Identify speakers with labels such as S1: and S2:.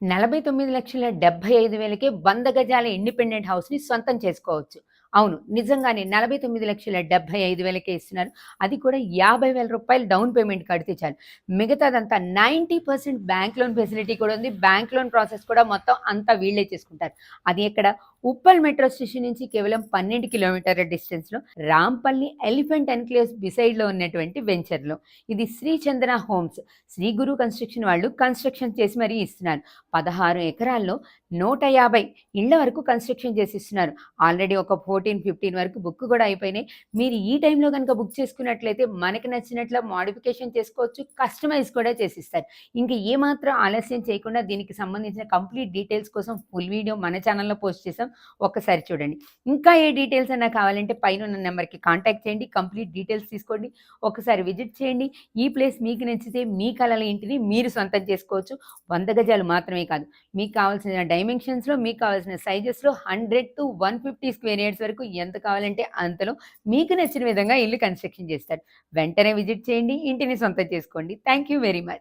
S1: 49,75,000కే 100 గజాల ఇండిపెండెంట్ హౌస్‌ని సొంతం చేసుకోవచ్చు. అవును. నిజంగానే 49,75,000కే ఇస్తున్నారు. అది కూడా రూ. 50,000 డౌన్ పేమెంట్ కడితే చాలు. మిగతాదంతా 90% బ్యాంక్ లోన్ ఫెసిలిటీ కూడా ఉంది. బ్యాంక్ లోన్ ప్రాసెస్ కూడా మొత్తం అంతా వీళ్ళే చేసుకుంటారు. అది ఎక్కడ? ఉప్పల్ మెట్రో స్టేషన్ నుంచి కేవలం 12 కిలోమీటర్ల డిస్టెన్స్‌లో రాంపల్లి ఎలిఫెంట్ ఎన్‌క్లేవ్స్ బిసైడ్‌లో ఉన్నటువంటి వెంచర్‌లో. ఇది శ్రీ చందన హోమ్స్. శ్రీ గురు కన్‌స్ట్రక్షన్ వాళ్ళు కన్‌స్ట్రక్షన్ చేసి మరీ ఇస్తున్నారు. 16 ఎకరాల్లో 150 ఇళ్ల వరకు కన్‌స్ట్రక్షన్ చేసిస్తున్నారు. ఆల్రెడీ ఒక 14, 15 వరకు బుక్ కూడా అయిపోయినాయి. మీరు ఈ టైంలో గనుక బుక్ చేసుకున్నట్లయితే మనకి నచ్చినట్లు మోడిఫికేషన్ చేసుకోవచ్చు. కస్టమైజ్ కూడా చేసిస్తారు. ఇంక ఏమాత్రం ఆలస్యం చేయకుండా దీనికి సంబంధించిన కంప్లీట్ డీటెయిల్స్ కోసం ఫుల్ వీడియో మన ఛానల్‌లో పోస్ట్ చేసాం. ఒక్కసారి చూడండి. ఇంకా ఏ డీటెయిల్స్ అన్నా కావాలంటే పైనున్న నెంబర్‌కి కాంటాక్ట్ చేయండి. కంప్లీట్ డీటెయిల్స్ తీసుకోండి. ఒకసారి విజిట్ చేయండి. ఈ ప్లేస్ మీకు నచ్చితే మీ కలల ఇంటిని మీరు సొంతం చేసుకోవచ్చు. 100 గజాలు మాత్రమే కాదు. మీకు కావాల్సిన డైమెన్షన్స్‌లో, మీకు కావాల్సిన సైజెస్‌లో 100-150 స్క్వేర్ యార్డ్స్ వరకు ఎంత కావాలంటే అంతలో మీకు నచ్చిన విధంగా ఇల్లు కన్‌స్ట్రక్షన్ చేస్తారు. వెంటనే విజిట్ చేయండి. ఇంటిని సొంతం చేసుకోండి. Thank you very much.